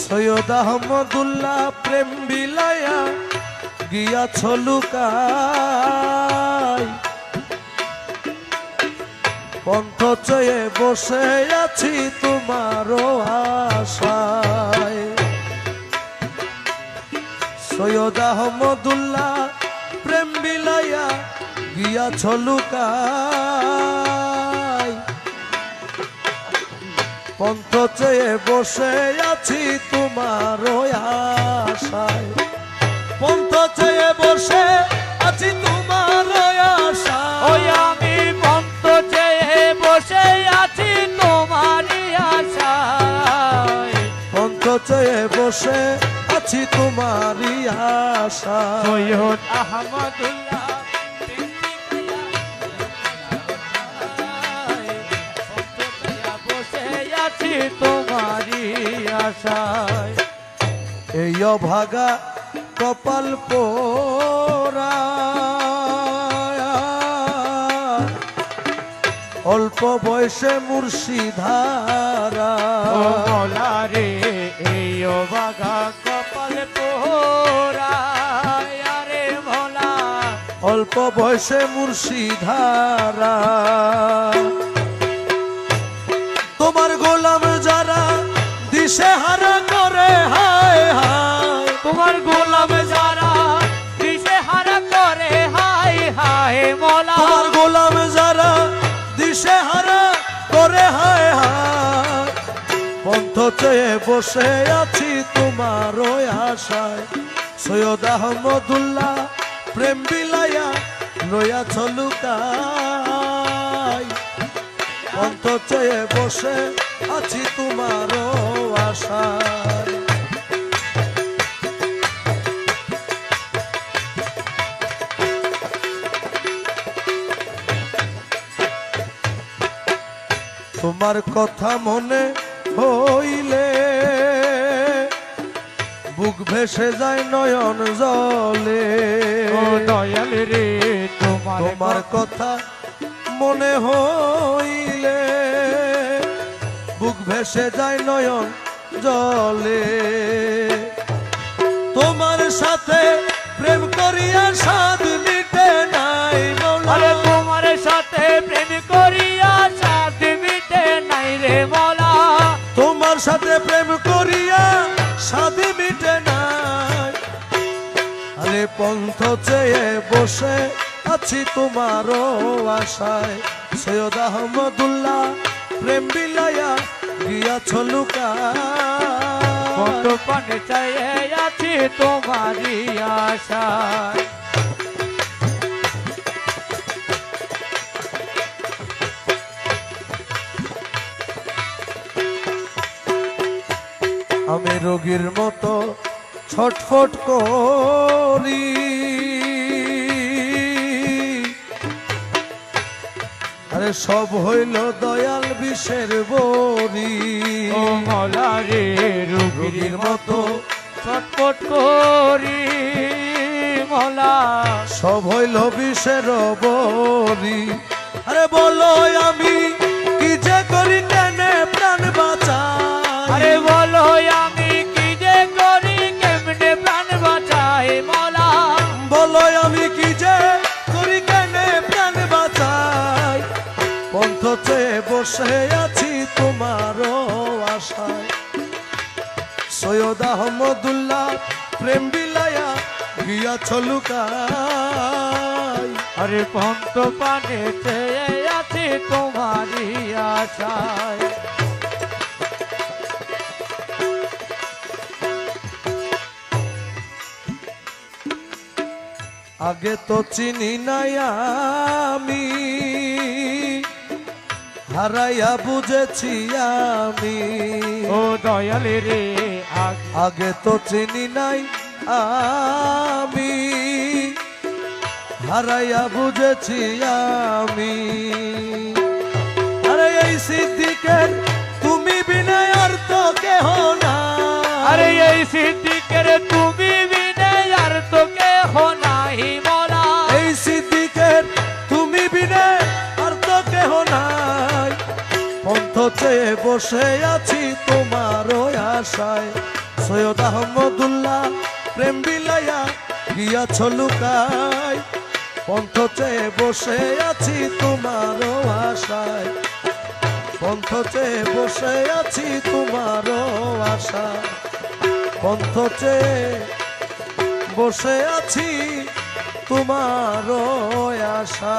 সৈয়দ আহমদুল্লাহ প্রেম বিলায়া গিয়াছ লুকাই, পন্থ চেয়ে বসে আছি তোমারও আশায়। সৈয়দ আহমদুল্লাহ প্রেম বিলায়া গিয়াছ লুকাই, পন্থ চেয়ে বসে আছি তোমারও আশায়। পন্থ চেয়ে বসে আছি তোমারও আশায়। ওই আমি পন্থ চেয়ে বসে আছি তোমারই আশায়। পন্থ চেয়ে বসে আছি তোমারই আশায়। সৈয়দ আহমদুল্লাহ তোমারই আশায়। এই অভাগা কপাল পোড়া অল্প বয়সে মুর্শিদারা। ও মৌলা রে এই অভাগা কপাল পোড়া রে মৌলা, অল্প বয়সে মুর্শিদারা। তোমার গোলাম যারা দিশে হারা করে হায় হায়। তোমার গোলাম যারা দিশে হারা করে হায় হায় মৌলা। তোমার গোলাম যারা দিশে হারা করে হায় হায়। পন্থ চেয়ে বসে আছি তোমারও আশায়। সৈয়দ আহমদুল্লাহ প্রেম বিলায়া লইয়াছ লুকাই, পন্থ চেয়ে বসে আছি তোমারও আশায়। তোমার কথা মনে হইলে বুক ভেসে যায় নয়ন জলে। ও দয়াল রে তোমার কথা মনে হইলে বুক ভেসে যায় নয়ন জলে। তোমার সাথে প্রেম করিয়া স্বাদ মিটে নাই আরে মৌলা। তোমার সাথে প্রেম করিয়া সাথ মিটে নাই রে মৌলা। তোমার সাথে প্রেম করিয়া স্বাদ মিটে নাই। আরে পন্থ চেয়ে বসে আছি তোমারও আশায়। সৈয়দ আহমদুল্লাহ প্রেম বিলায়া গিয়াছ লুকাই, কত পানে চাইয়ে আছি তোমারই আশায়। আমি রোগীর মতো ছটফট করি, আরে সব হইল দয়াল বিষের বড়ি। ও মৌলা রে রোগীর মতো ছটফট করি মৌলা, সব হইল বিষের বড়ি। আরে বলো আমি কি যে করি কেনে প্রাণ বাঁচাই। আরে বলো আমি কি যে করি কেমনে প্রাণ বাঁচাই মৌলা। বলো আমি কি যে করি কেনে প্রাণ বাঁচাই। পন্থ চেয়ে বসে আছি তোমারও আশায়। সৈয়দ আহমদুল্লাহ প্রেম বিলায়া গিয়াছ লুকাই, আরে পন্ত পানে চেয়ে আছি তোমারই আশায়। আগে তো চিনি নাই আমি, হারাইয়া বুঝেছি আমি। ও দয়াল রে আগে তো চিনি নাই আমি, হারাইয়া বুঝেছি আমি। আরে এই সিদ্দিকের তুমি বিনা আর তো কেহ না। আরে এই সিদ্দিকের তুমি বিনে আর তো কেহ নাই মৌলা। এই সিদ্দিকের তুমি বিনা আর তো কেহ নাই। পন্থ চেয়ে বসে আছি তোমারও আশায়। সৈয়দ আহমদুল্লাহ প্রেম বিলাইয়া গিয়াছ লুকাই, পন্থ চেয়ে বসে আছি তোমারও আশায়, পন্থ চেয়ে বসে আছি তোমারও আশা, পন্থ চেয়ে বসে আছি তোমারও আশা।